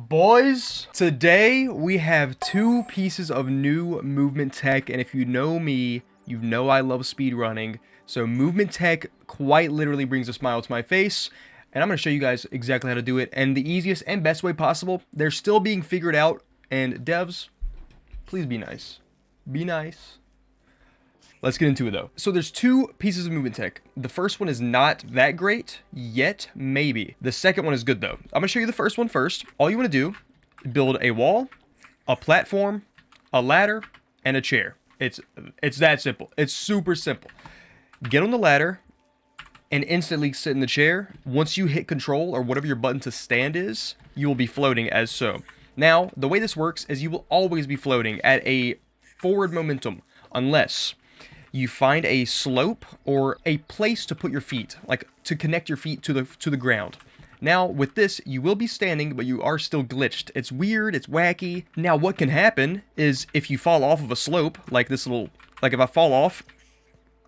Boys, today we have two pieces of new movement tech, and if you know me, you know I love speedrunning. So movement tech quite literally brings a smile to my face, and I'm going to show you guys exactly how to do it, and the easiest and best way possible. They're still being figured out, and devs, please be nice. Be nice. Let's get into it though. So there's two pieces of movement tech. The first one is not that great yet, maybe. The second one is good though. I'm gonna show you the first one first. All you wanna do, build a wall, a platform, a ladder, and a chair. It's that simple. It's super simple. Get on the ladder and instantly sit in the chair. Once you hit control or whatever your button to stand is, you will be floating as so. Now, the way this works is you will always be floating at a forward momentum unless you find a slope or a place to put your feet, like to connect your feet to the ground. Now, with this, you will be standing, but you are still glitched. It's weird, it's wacky. Now, what can happen is if you fall off of a slope, like this little, like if I fall off,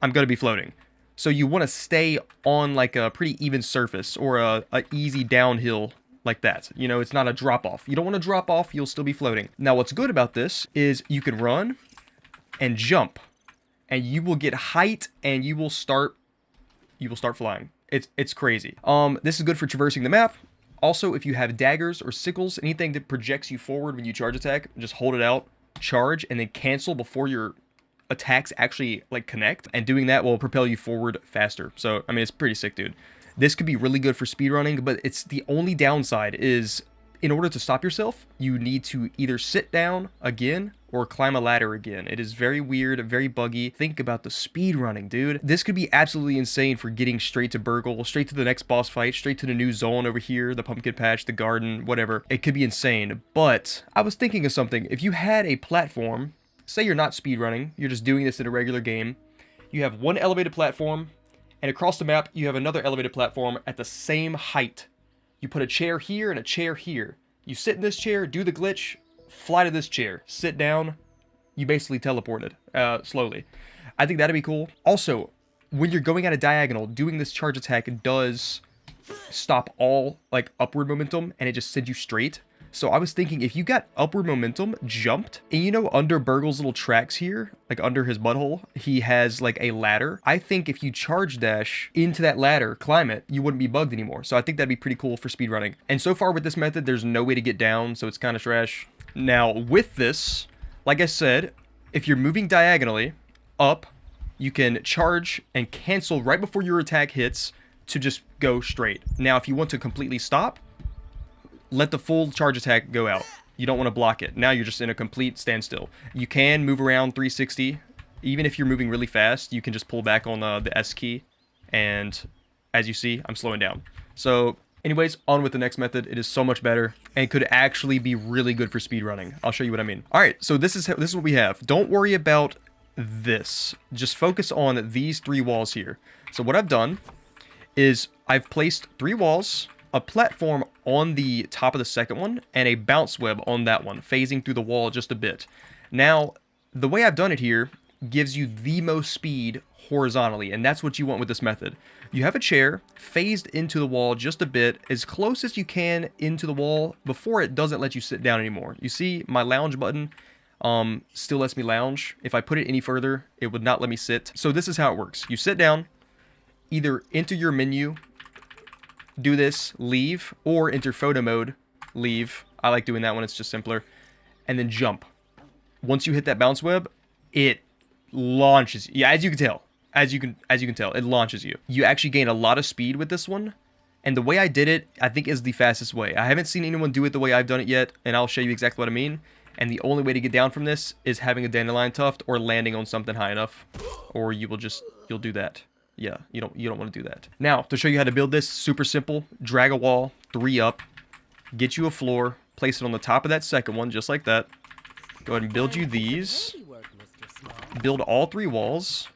I'm gonna be floating. So you wanna stay on like a pretty even surface or a easy downhill like that. You know, it's not a drop off. You don't wanna drop off, you'll still be floating. Now, what's good about this is you can run and jump, and you will get height, and you will start flying. It's crazy. This is good for traversing the map. Also, if you have daggers or sickles, anything that projects you forward when you charge attack, just hold it out, charge, and then cancel before your attacks actually like connect. And doing that will propel you forward faster. So, I mean, it's pretty sick, dude. This could be really good for speedrunning, but it's the only downside is in order to stop yourself, you need to either sit down again or climb a ladder again. It is very weird, very buggy. Think about the speed running, dude. This could be absolutely insane for getting straight to Burgle, straight to the next boss fight, straight to the new zone over here, the pumpkin patch, the garden, whatever. It could be insane. But I was thinking of something. If you had a platform, say you're not speed running, you're just doing this in a regular game, you have one elevated platform, and across the map, you have another elevated platform at the same height. You put a chair here and a chair here. You sit in this chair, do the glitch, fly to this chair, sit down, you basically teleported slowly. I think that'd be cool. Also, when you're going at a diagonal, doing this charge attack does stop all like upward momentum and it just sends you straight. So I was thinking if you got upward momentum, jumped, and you know under Burgle's little tracks here, like under his butthole, he has like a ladder. I think if you charge dash into that ladder, climb it, you wouldn't be bugged anymore. So I think that'd be pretty cool for speedrunning. And so far with this method, there's no way to get down, so it's kind of trash. Now with this, like I said, if you're moving diagonally up, you can charge and cancel right before your attack hits to just go straight. Now if you want to completely stop, let the full charge attack go out. You don't want to block it. Now you're just in a complete standstill. You can move around 360. Even if you're moving really fast, you can just pull back on the S key. And as you see, I'm slowing down. So anyways, on with the next method. It is so much better and could actually be really good for speedrunning. I'll show you what I mean. All right, so this is what we have. Don't worry about this. Just focus on these three walls here. So what I've done is I've placed three walls, a platform on the top of the second one, and a bounce web on that one, phasing through the wall just a bit. Now, the way I've done it here gives you the most speed horizontally, and that's what you want with this method. You have a chair phased into the wall just a bit, as close as you can into the wall before it doesn't let you sit down anymore. You see my lounge button still lets me lounge. If I put it any further, it would not let me sit. So this is how it works. You sit down, either enter your menu, do this, leave, or enter photo mode, leave. I like doing that one, it's just simpler. And then jump. Once you hit that bounce web, it launches. Yeah, as you can tell. As you can tell, it launches you. You actually gain a lot of speed with this one. And the way I did it, I think is the fastest way. I haven't seen anyone do it the way I've done it yet, and I'll show you exactly what I mean. And the only way to get down from this is having a dandelion tuft or landing on something high enough. Or you'll do that. Yeah, you don't want to do that. Now, to show you how to build this, super simple. Drag a wall, 3 up, get you a floor, place it on the top of that second one, just like that. Go ahead and build you these. Build all 3 walls.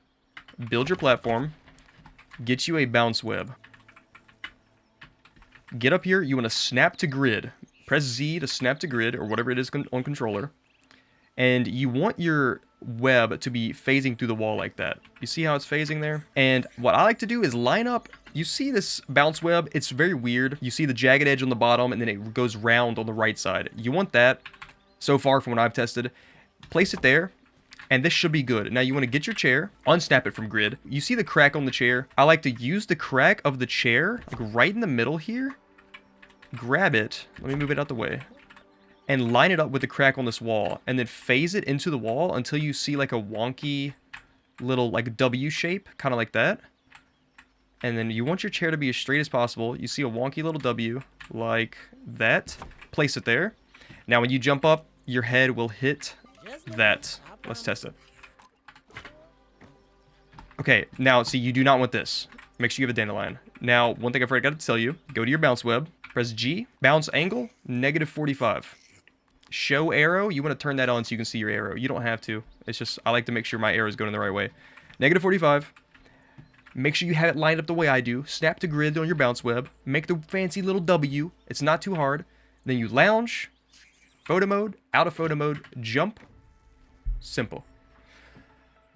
Build your platform. Get you a bounce web. Get up here, you want to snap to grid. Press Z to snap to grid, or whatever it is on controller. And you want your web to be phasing through the wall like that. You see how it's phasing there? And what I like to do is line up. You see this bounce web? It's very weird. You see the jagged edge on the bottom, and then it goes round on the right side. You want that, so far from what I've tested. Place it there, and this should be good. Now you want to get your chair, unsnap it from grid. You see the crack on the chair? I like to use the crack of the chair, like right in the middle here. Grab it. Let me move it out the way. And line it up with the crack on this wall, and then phase it into the wall until you see like a wonky little like W shape, kind of like that. And then you want your chair to be as straight as possible. You see a wonky little W like that. Place it there. Now when you jump up, your head will hit that. Let's test it. Okay, now see, you do not want this. Make sure you have a dandelion. Now, one thing I forgot to tell you, go to your bounce web, press G, bounce angle, -45. Show arrow, you want to turn that on so you can see your arrow. You don't have to. It's just, I like to make sure my arrow is going the right way. -45. Make sure you have it lined up the way I do. Snap to grid on your bounce web. Make the fancy little W. It's not too hard. Then you lounge, photo mode, out of photo mode, jump. Simple.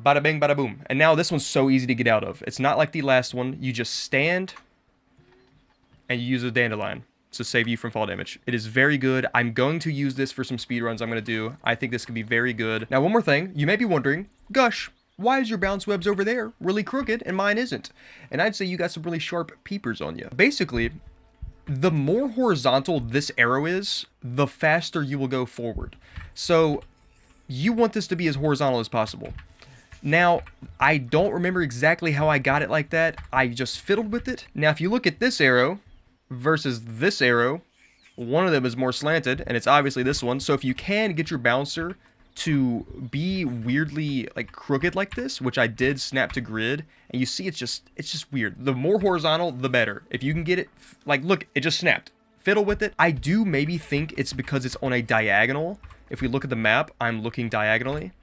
Bada bing, bada boom. And now this one's so easy to get out of. It's not like the last one. You just stand and you use a dandelion to save you from fall damage. It is very good. I'm going to use this for some speedruns I'm going to do. I think this could be very good. Now, one more thing. You may be wondering, Gush, why is your bounce webs over there really crooked and mine isn't? And I'd say you got some really sharp peepers on you. Basically, the more horizontal this arrow is, the faster you will go forward. So you want this to be as horizontal as possible. Now, I don't remember exactly how I got it like that. I just fiddled with it. Now, if you look at this arrow versus this arrow, one of them is more slanted, and it's obviously this one. So if you can get your bouncer to be weirdly like crooked like this, which I did snap to grid, and you see it's just weird. The more horizontal, the better. If you can get it, like, look, it just snapped. Fiddle with it. I do maybe think it's because it's on a diagonal. If we look at the map, I'm looking diagonally,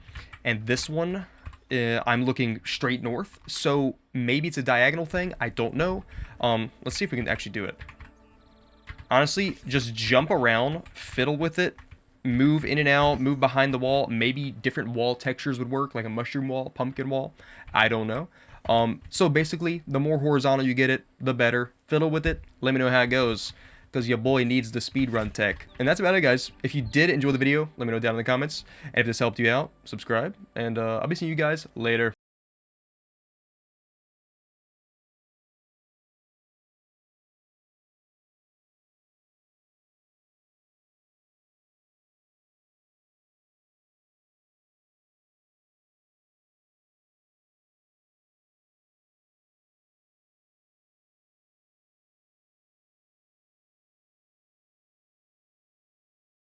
and this one, I'm looking straight north. So maybe it's a diagonal thing. I don't know. Let's see if we can actually do it. Honestly, just jump around, fiddle with it, move in and out, move behind the wall. Maybe different wall textures would work, like a mushroom wall, pumpkin wall. I don't know. So basically, the more horizontal you get it, the better. Fiddle with it. Let me know how it goes, because your boy needs the speedrun tech. And that's about it, guys. If you did enjoy the video, let me know down in the comments. And if this helped you out, subscribe. And I'll be seeing you guys later.